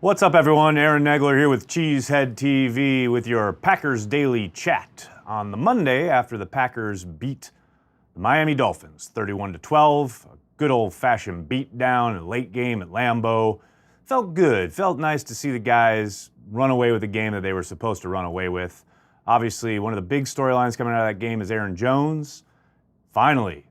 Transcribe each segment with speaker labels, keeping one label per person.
Speaker 1: What's up, everyone? Aaron Nagler here with Cheesehead TV with your Packers Daily Chat on the Monday after the Packers beat the Miami Dolphins 31-12. A good old-fashioned beatdown, a late game at Lambeau. Felt good. Felt nice to see the guys run away with the game that they were supposed to run away with. Obviously, one of the big storylines coming out of that game is Aaron Jones. Finally,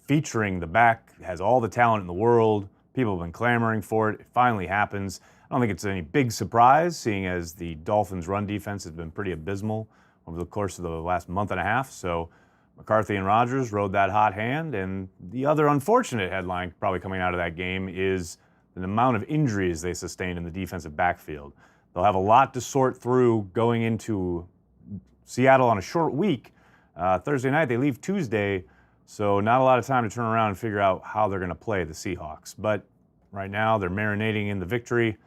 Speaker 1: featuring the back, has all the talent in the world. People have been clamoring for it. It finally happens. I don't think it's any big surprise, seeing as the Dolphins' run defense has been pretty abysmal over the course of the last month and a half. So McCarthy and Rodgers rode that hot hand. And the other unfortunate headline probably coming out of that game is the amount of injuries they sustained in the defensive backfield. They'll have a lot to sort through going into Seattle on a short week. Thursday night, they leave Tuesday, so not a lot of time to turn around and figure out how they're going to play the Seahawks. But right now, they're marinating in the victory.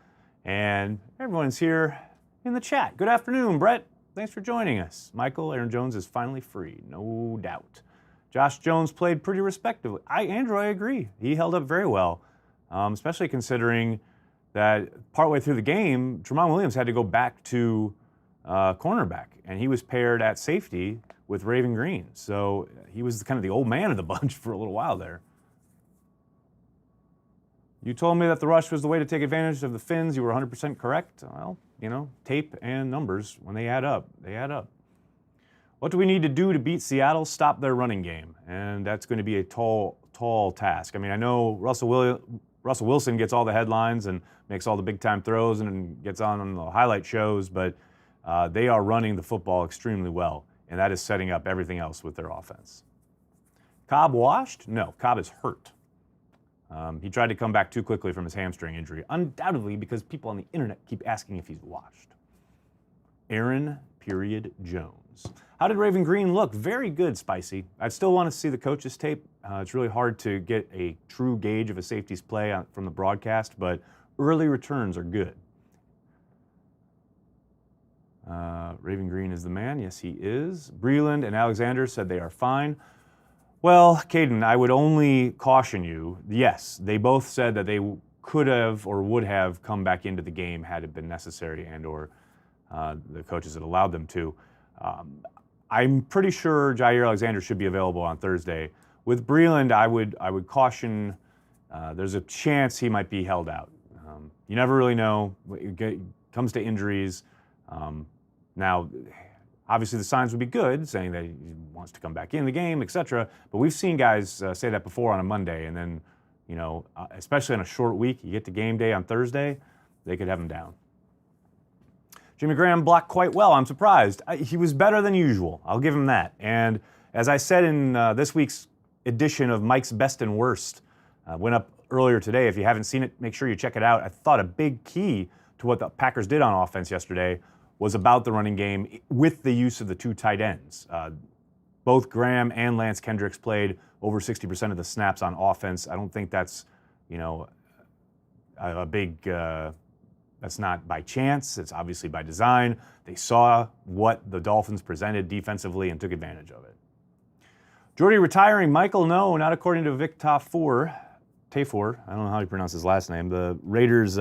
Speaker 1: And everyone's here in the chat. Good afternoon, Brett. Thanks for joining us. Michael, Aaron Jones is finally free, no doubt. Josh Jones played pretty respectively. Andrew, I agree. He held up very well, especially considering that partway through the game, Tramon Williams had to go back to cornerback, and he was paired at safety with Raven Green. So he was kind of the old man of the bunch for a little while there. You told me that the rush was the way to take advantage of the Finns. You were 100% correct. Well, you know, tape and numbers, when they add up, they add up. What do we need to do to beat Seattle? Stop their running game. And that's going to be a tall task. I mean, I know Russell Wilson gets all the headlines and makes all the big-time throws and gets on the highlight shows, but they are running the football extremely well, and that is setting up everything else with their offense. Cobb washed? No, Cobb is hurt. He tried to come back too quickly from his hamstring injury, undoubtedly because people on the internet keep asking if he's washed. Aaron Jones. How did Raven Green look? Very good, Spicy. I'd still want to see the coach's tape. It's really hard to get a true gauge of a safety's play from the broadcast, but early returns are good. Raven Green is the man. Yes, he is. Breland and Alexander said they are fine. Well, Caden, I would only caution you, yes, they both said that they could have or would have come back into the game had it been necessary and or the coaches had allowed them to. I'm pretty sure Jair Alexander should be available on Thursday. With Breland, I would caution there's a chance he might be held out. You never really know. It comes to injuries. Now, obviously, the signs would be good, saying that he wants to come back in the game, etc. But we've seen guys say that before on a Monday, and then, you know, especially on a short week, you get to game day on Thursday, they could have him down. Jimmy Graham blocked quite well. I'm surprised. He was better than usual. I'll give him that. And as I said in this week's edition of Mike's Best and Worst, went up earlier today. If you haven't seen it, make sure you check it out. I thought a big key to what the Packers did on offense yesterday was about the running game with the use of the two tight ends. Both Graham and Lance Kendricks played over 60% of the snaps on offense. I don't think that's, you know, a big, that's not by chance. It's obviously by design. They saw what the Dolphins presented defensively and took advantage of it. Jordy retiring. Michael, no, not according to Vic Tafur. I don't know how you pronounce his last name. The Raiders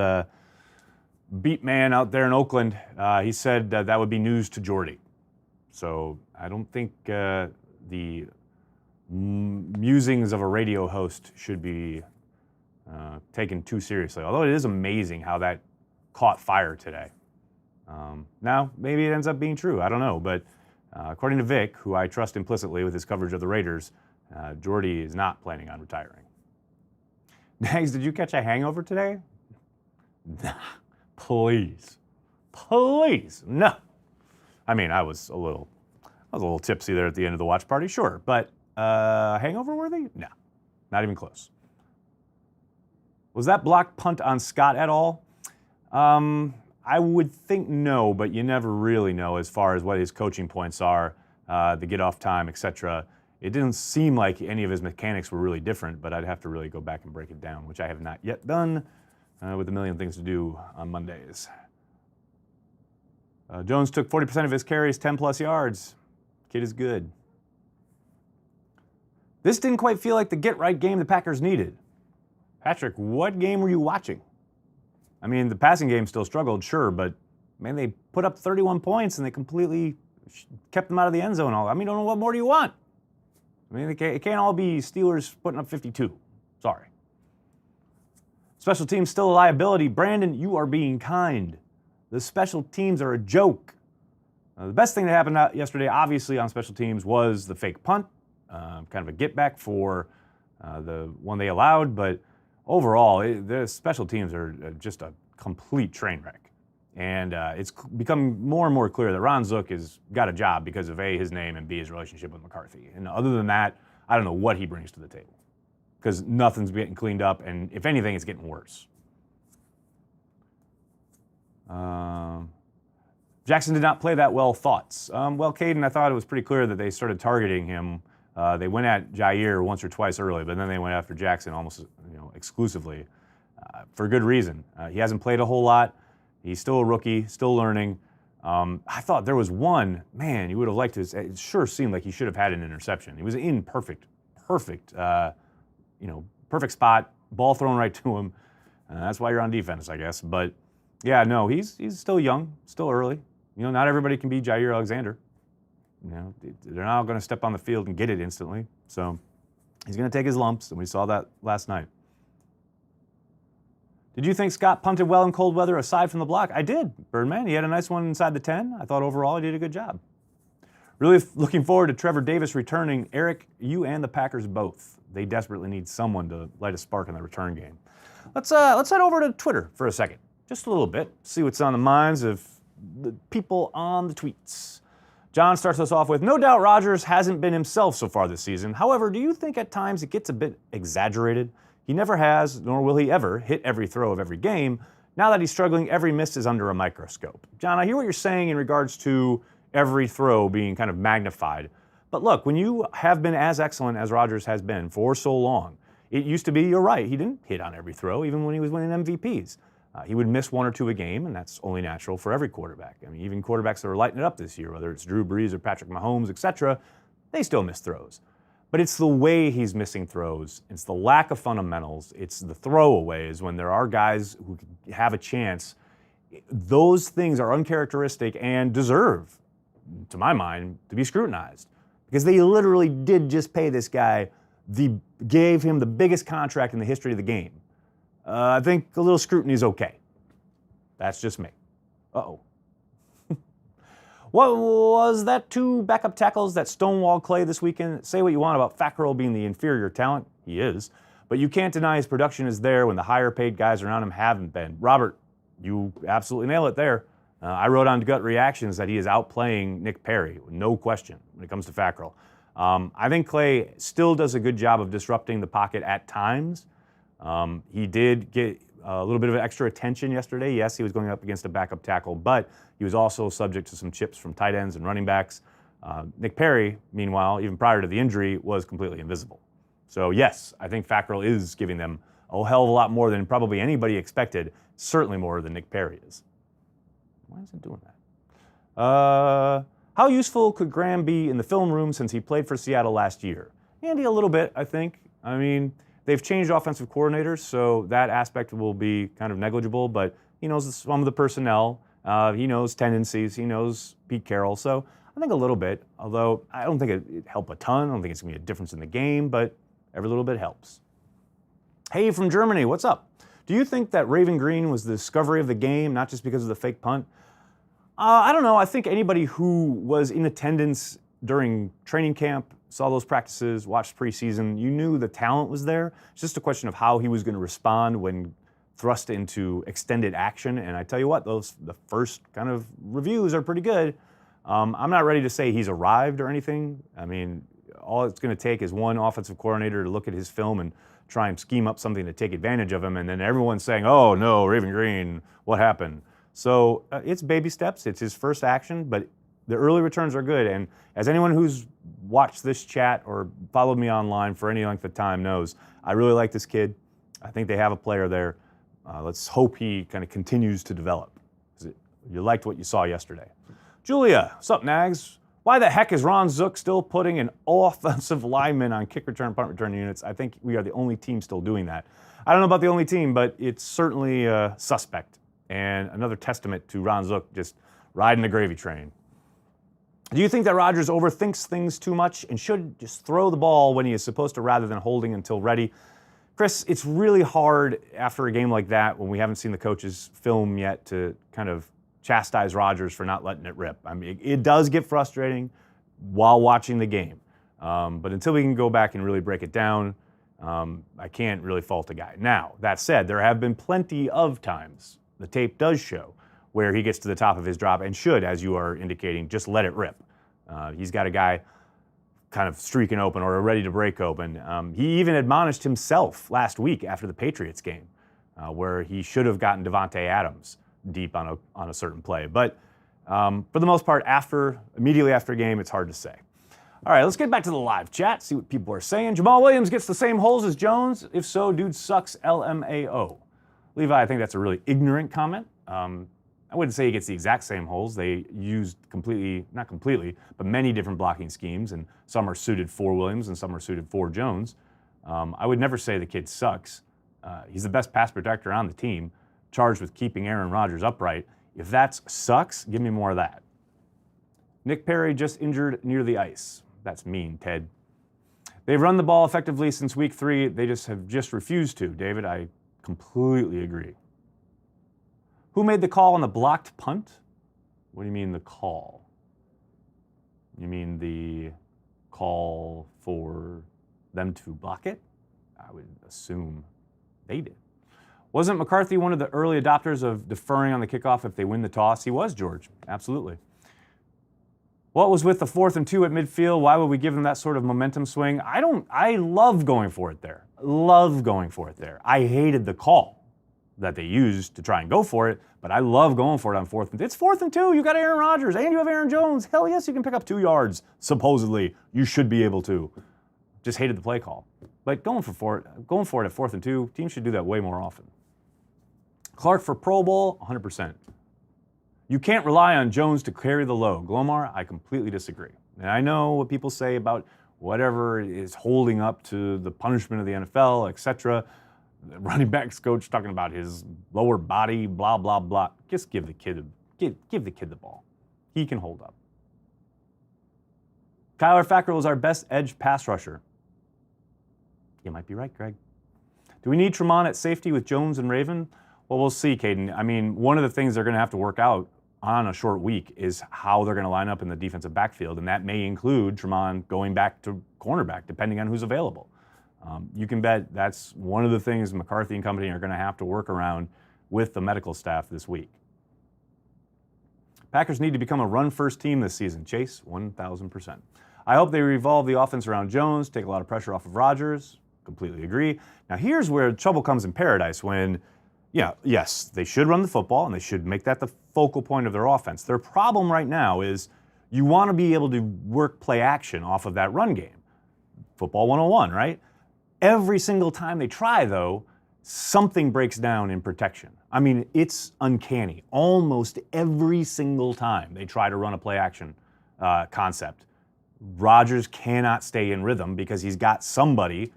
Speaker 1: beat man out there in Oakland. He said that would be news to Jordy. So I don't think the musings of a radio host should be taken too seriously, although it is amazing how that caught fire today. Now, maybe it ends up being true. I don't know. But according to Vic, who I trust implicitly with his coverage of the Raiders, Jordy is not planning on retiring. Nags, did you catch a hangover today? Please, no. I mean, I was a little tipsy there at the end of the watch party, sure, but hangover worthy? No, not even close. Was that block punt on Scott at all? I would think no, but you never really know as far as what his coaching points are, the get off time, etc. It didn't seem like any of his mechanics were really different, but I'd have to really go back and break it down, which I have not yet done. With a million things to do on Mondays. Jones took 40% of his carries, 10-plus yards. Kid is good. This didn't quite feel like the get-right game the Packers needed. Patrick, what game were you watching? I mean, the passing game still struggled, sure, but man, they put up 31 points and they completely kept them out of the end zone. I mean, I don't know what more do you want? I mean, it can't all be Steelers putting up 52. Sorry. Special teams still a liability. Brandon, you are being kind. The special teams are a joke. The best thing that happened yesterday, obviously, on special teams was the fake punt. Kind of a get back for the one they allowed, but overall, the special teams are just a complete train wreck. And it's become more and more clear that Ron Zook has got a job because of A, his name, and B, his relationship with McCarthy. And other than that, I don't know what he brings to the table because nothing's getting cleaned up, and if anything, it's getting worse. Jackson did not play that well. Thoughts? Well, Caden, I thought it was pretty clear that they started targeting him. They went at Jair once or twice early, but then they went after Jackson almost exclusively for good reason. He hasn't played a whole lot. He's still a rookie, still learning. I thought there was one, man, you would have liked to, it sure seemed like he should have had an interception. He was in perfect spot, ball thrown right to him. That's why you're on defense, I guess. But yeah, no, he's still young, still early. Not everybody can be Jair Alexander. They're not going to step on the field and get it instantly. So he's going to take his lumps, and we saw that last night. Did you think Scott punted well in cold weather aside from the block? I did, Birdman. He had a nice one inside the 10. I thought overall he did a good job. Really looking forward to Trevor Davis returning. Eric, you and the Packers both. They desperately need someone to light a spark in the return game. Let's head over to Twitter for a second. Just a little bit. See what's on the minds of the people on the tweets. John starts us off with, no doubt Rodgers hasn't been himself so far this season. However, do you think at times it gets a bit exaggerated? He never has, nor will he ever, hit every throw of every game. Now that he's struggling, every miss is under a microscope. John, I hear what you're saying in regards to every throw being kind of magnified. But look, when you have been as excellent as Rodgers has been for so long, it used to be, you're right, he didn't hit on every throw, even when he was winning MVPs. He would miss one or two a game, and that's only natural for every quarterback. I mean, even quarterbacks that are lighting it up this year, whether it's Drew Brees or Patrick Mahomes, etc., they still miss throws. But it's the way he's missing throws. It's the lack of fundamentals. It's the throwaways when there are guys who have a chance. Those things are uncharacteristic and deserve, to my mind, to be scrutinized. Because they literally did just pay this guy, gave him the biggest contract in the history of the game. I think a little scrutiny is okay. That's just me. Uh-oh. What was that? 2 backup tackles that stonewalled Clay this weekend? Say what you want about Fackrell being the inferior talent. He is. But you can't deny his production is there when the higher paid guys around him haven't been. Robert, you absolutely nail it there. I wrote on Gut Reactions that he is outplaying Nick Perry, no question, when it comes to Fackrell. I think Clay still does a good job of disrupting the pocket at times. He did get a little bit of extra attention yesterday. Yes, he was going up against a backup tackle, but he was also subject to some chips from tight ends and running backs. Nick Perry, meanwhile, even prior to the injury, was completely invisible. So yes, I think Fackrell is giving them a hell of a lot more than probably anybody expected, certainly more than Nick Perry is. Why is it doing that? How useful could Graham be in the film room since he played for Seattle last year? Andy, a little bit, I think. I mean, they've changed offensive coordinators, so that aspect will be kind of negligible, but he knows some of the personnel. He knows tendencies. He knows Pete Carroll. So I think a little bit, although I don't think it'd help a ton. I don't think it's going to be a difference in the game, but every little bit helps. Hey, from Germany, what's up? Do you think that Raven Green was the discovery of the game, not just because of the fake punt? I don't know. I think anybody who was in attendance during training camp, saw those practices, watched preseason, you knew the talent was there. It's just a question of how he was going to respond when thrust into extended action. And I tell you what, the first kind of reviews are pretty good. I'm not ready to say he's arrived or anything. I mean, all it's going to take is one offensive coordinator to look at his film and try and scheme up something to take advantage of him. And then everyone's saying, oh, no, Raven Green, what happened? So it's baby steps. It's his first action, but the early returns are good. And as anyone who's watched this chat or followed me online for any length of time knows, I really like this kid. I think they have a player there. Let's hope he kind of continues to develop. You liked what you saw yesterday. Julia, what's up, Nags? Why the heck is Ron Zook still putting an offensive lineman on kick return, punt return units? I think we are the only team still doing that. I don't know about the only team, but it's certainly suspect. And another testament to Ron Zook just riding the gravy train. Do you think that Rodgers overthinks things too much and should just throw the ball when he is supposed to rather than holding until ready? Chris, it's really hard after a game like that when we haven't seen the coach's film yet to kind of chastise Rodgers for not letting it rip. I mean, it does get frustrating while watching the game. But until we can go back and really break it down, I can't really fault the guy. Now, that said, there have been plenty of times, the tape does show, where he gets to the top of his drop and should, as you are indicating, just let it rip. He's got a guy kind of streaking open or ready to break open. He even admonished himself last week after the Patriots game, where he should have gotten Devontae Adams deep on a certain play. But for the most part, immediately after a game, it's hard to say. All right, let's get back to the live chat, see what people are saying. Jamal Williams gets the same holes as Jones. If so, dude sucks, LMAO. Levi, I think that's a really ignorant comment. I wouldn't say he gets the exact same holes. They used not completely, but many different blocking schemes, and some are suited for Williams and some are suited for Jones. I would never say the kid sucks. He's the best pass protector on the team, charged with keeping Aaron Rodgers upright. If that sucks, give me more of that. Nick Perry just injured near the ice. That's mean, Ted. They've run the ball effectively since week 3. They have refused to. David, I completely agree. Who made the call on the blocked punt? What do you mean the call? You mean the call for them to block it? I would assume they did. Wasn't McCarthy one of the early adopters of deferring on the kickoff if they win the toss? He was, George. Absolutely. What was with the 4th and 2 at midfield? Why would we give them that sort of momentum swing? I love going for it there. I hated the call that they used to try and go for it, but I love going for it on 4th and 2. It's 4th and 2. You got Aaron Rodgers and you have Aaron Jones. Hell yes, you can pick up 2 yards. Supposedly, you should be able to. Just hated the play call. But going for it at 4th and 2, teams should do that way more often. Clark for Pro Bowl, 100%. You can't rely on Jones to carry the load. Glomar, I completely disagree. And I know what people say about whatever is holding up to the punishment of the NFL, etc. The running backs coach talking about his lower body, blah, blah, blah. Just give the kid the ball. He can hold up. Kyler Fackrell is our best edge pass rusher. You might be right, Greg. Do we need Tremont at safety with Jones and Raven? Well, we'll see, Caden. I mean, one of the things they're going to have to work out on a short week is how they're going to line up in the defensive backfield, and that may include Tremont going back to cornerback, depending on who's available. You can bet that's one of the things McCarthy and company are going to have to work around with the medical staff this week. Packers need to become a run-first team this season. Chase, 1,000%. I hope they revolve the offense around Jones, take a lot of pressure off of Rodgers. Completely agree. Now, here's where trouble comes in paradise when, yes, they should run the football and they should make that the focal point of their offense. Their problem right now is you want to be able to work play action off of that run game. Football 101, right? Every single time they try, though, something breaks down in protection. I mean, it's uncanny. Almost every single time they try to run a play action concept, Rodgers cannot stay in rhythm because he's got somebody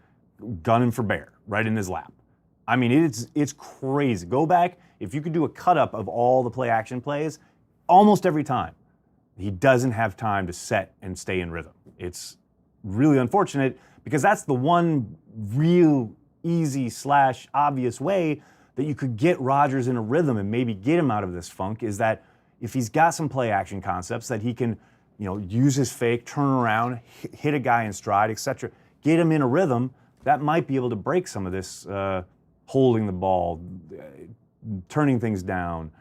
Speaker 1: gunning for bear right in his lap. I mean, it's crazy. Go back, if you could do a cut-up of all the play action plays, almost every time, he doesn't have time to set and stay in rhythm. It's really unfortunate because that's the one real easy / obvious way that you could get Rodgers in a rhythm and maybe get him out of this funk is that if he's got some play action concepts that he can, use his fake, turn around, hit a guy in stride, etc., get him in a rhythm, that might be able to break some of this holding the ball, turning things down,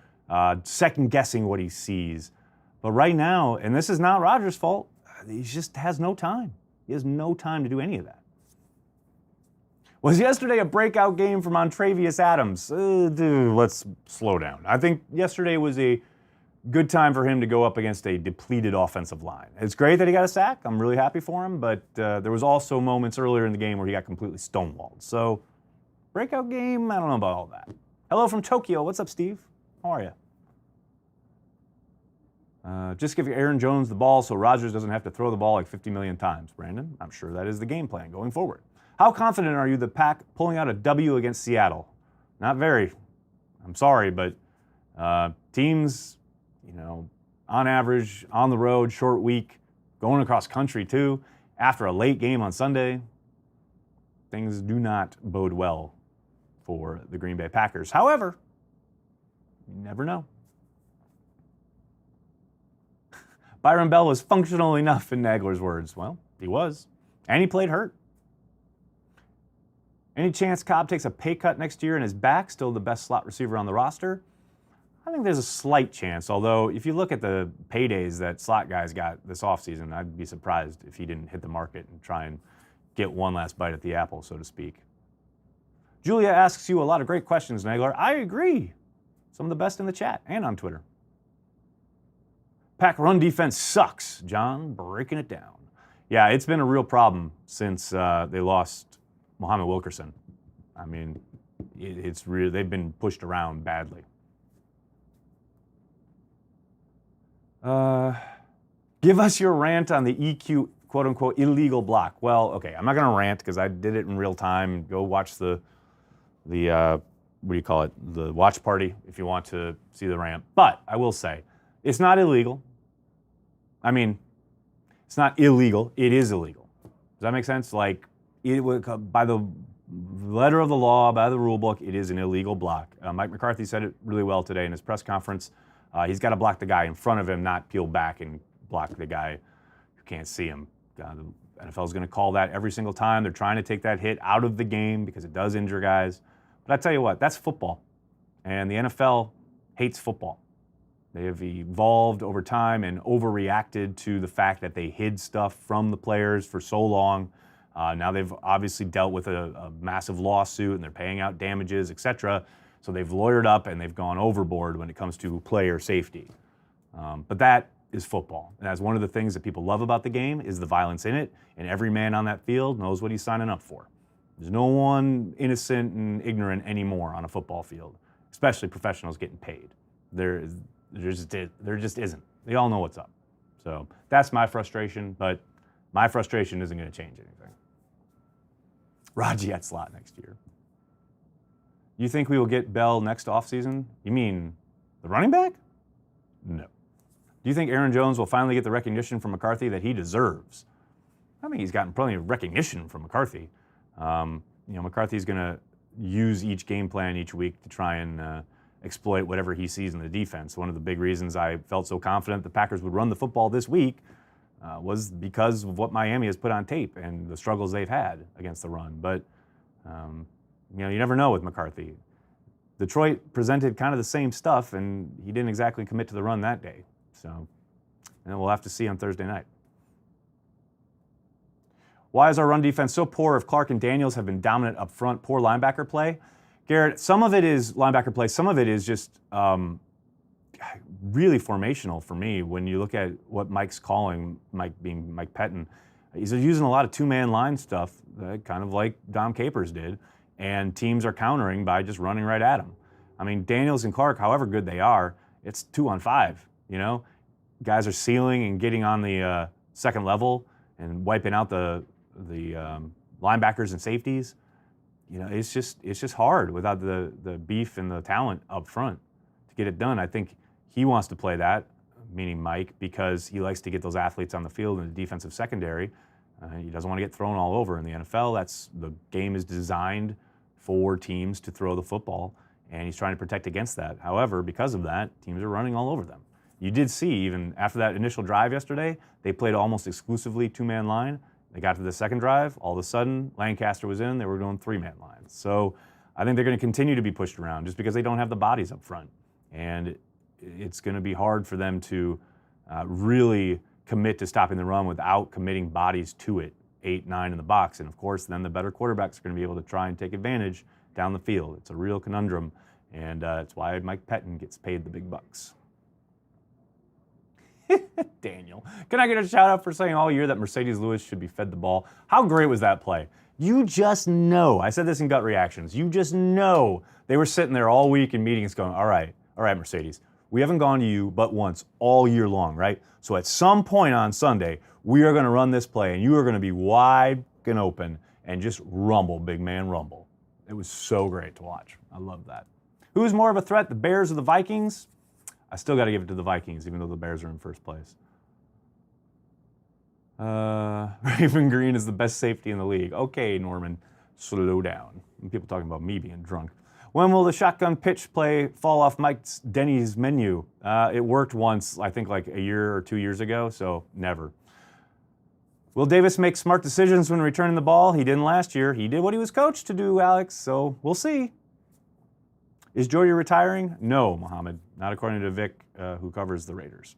Speaker 1: second-guessing what he sees. But right now, and this is not Rodgers' fault, he just has no time. He has no time to do any of that. Was yesterday a breakout game for Montravius Adams? Dude, let's slow down. I think yesterday was a good time for him to go up against a depleted offensive line. It's great that he got a sack. I'm really happy for him, but there was also moments earlier in the game where he got completely stonewalled. So, breakout game, I don't know about all that. Hello from Tokyo. What's up, Steve? How are you? Just give Aaron Jones the ball so Rodgers doesn't have to throw the ball like 50 million times. Brandon, I'm sure that is the game plan going forward. How confident are you the Pack pulling out a W against Seattle? Not very. I'm sorry, but Teams, on average, on the road, short week, going across country too, after a late game on Sunday, things do not bode well for the Green Bay Packers. However, you never know. Byron Bell was functional enough, in Nagler's words. Well, he was. And he played hurt. Any chance Cobb takes a pay cut next year and is back, still the best slot receiver on the roster? I think there's a slight chance, although if you look at the paydays that slot guys got this offseason, I'd be surprised if he didn't hit the market and try and get one last bite at the apple, so to speak. Julia asks you a lot of great questions, Nagler. I agree. Some of the best in the chat and on Twitter. Pack run defense sucks. John breaking it down. Yeah, it's been a real problem since they lost Muhammad Wilkerson. I mean, it's real. They've been pushed around badly. Give us your rant on the EQ, quote unquote, illegal block. Well, okay, I'm not going to rant because I did it in real time. Go watch the what do you call it? The watch party if you want to see the rant. But I will say, it's not illegal. I mean, it's not illegal. It is illegal. Does that make sense? Like, by the letter of the law, by the rule book, it is an illegal block. Mike McCarthy said it really well today in his press conference. He's got to block the guy in front of him, not peel back and block the guy who can't see him. The NFL is going to call that every single time. They're trying to take that hit out of the game because it does injure guys. But I tell you what, that's football. And the NFL hates football. They have evolved over time and overreacted to the fact that they hid stuff from the players for so long. Now they've obviously dealt with a massive lawsuit and they're paying out damages, etc. So they've lawyered up and they've gone overboard when it comes to player safety. But that is football. And that's one of the things that people love about the game is the violence in it. And every man on that field knows what he's signing up for. There's no one innocent and ignorant anymore on a football field, especially professionals getting paid. There just isn't. They all know what's up. So that's my frustration, but my frustration isn't going to change anything. Raji at slot next year. You think we will get Bell next offseason? You mean the running back? No. Do you think Aaron Jones will finally get the recognition from McCarthy that he deserves? I think he's gotten plenty of recognition from McCarthy. McCarthy's going to use each game plan each week to try and exploit whatever he sees in the defense. One of the big reasons I felt so confident the Packers would run the football this week was because of what Miami has put on tape and the struggles they've had against the run. But, you never know with McCarthy. Detroit presented kind of the same stuff, and he didn't exactly commit to the run that day. So, and we'll have to see on Thursday night. Why is our run defense so poor if Clark and Daniels have been dominant up front? Poor linebacker play? Garrett, some of it is linebacker play. Some of it is just really formational for me when you look at what Mike's calling, Mike being Mike Pettin. He's using a lot of two-man line stuff, kind of like Dom Capers did, and teams are countering by just running right at him. I mean, Daniels and Clark, however good they are, it's 2-on-5, Guys are sealing and getting on the second level and wiping out the linebackers and safeties. It's just hard without the beef and the talent up front to get it done. I think he wants to play that, meaning Mike, because he likes to get those athletes on the field in the defensive secondary. He doesn't want to get thrown all over in the NFL. The game is designed for teams to throw the football, and he's trying to protect against that. However, because of that, teams are running all over them. You did see, even after that initial drive yesterday, they played almost exclusively two-man line. They got to the second drive, all of a sudden, Lancaster was in, they were doing three-man lines. So I think they're going to continue to be pushed around just because they don't have the bodies up front. And it's going to be hard for them to really commit to stopping the run without committing bodies to it, 8, 9 in the box. And of course, then the better quarterbacks are going to be able to try and take advantage down the field. It's a real conundrum, and it's why Mike Pettin gets paid the big bucks. Daniel, can I get a shout out for saying all year that Mercedes Lewis should be fed the ball? How great was that play? You just know, I said this in gut reactions, you just know they were sitting there all week in meetings going, all right, Mercedes, we haven't gone to you but once all year long, right? So at some point on Sunday, we are going to run this play and you are going to be wide and open and just rumble, big man, rumble. It was so great to watch. I love that. Who's more of a threat, the Bears or the Vikings? I still got to give it to the Vikings, even though the Bears are in first place. Raven Green is the best safety in the league. Okay, Norman, slow down. People talking about me being drunk. When will the shotgun pitch play fall off Mike's Denny's menu? It worked once, I think like a year or 2 years ago, so never. Will Davis make smart decisions when returning the ball? He didn't last year. He did what he was coached to do, Alex, so we'll see. Is Jordy retiring? No, Mohammed. Not according to Vic, who covers the Raiders.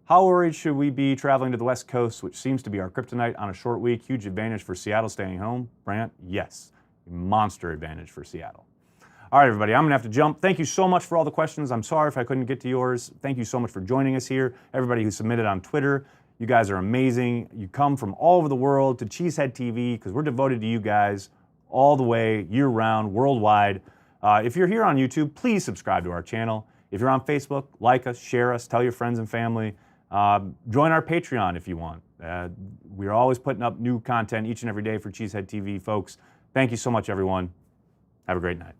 Speaker 1: How worried should we be traveling to the West Coast, which seems to be our kryptonite, on a short week? Huge advantage for Seattle staying home. Brant, yes. Monster advantage for Seattle. All right, everybody, I'm going to have to jump. Thank you so much for all the questions. I'm sorry if I couldn't get to yours. Thank you so much for joining us here. Everybody who submitted on Twitter, you guys are amazing. You come from all over the world to Cheesehead TV because we're devoted to you guys all the way, year-round, worldwide. If you're here on YouTube, please subscribe to our channel. If you're on Facebook, like us, share us, tell your friends and family. Join our Patreon if you want. We're always putting up new content each and every day for Cheesehead TV, folks. Thank you so much, everyone. Have a great night.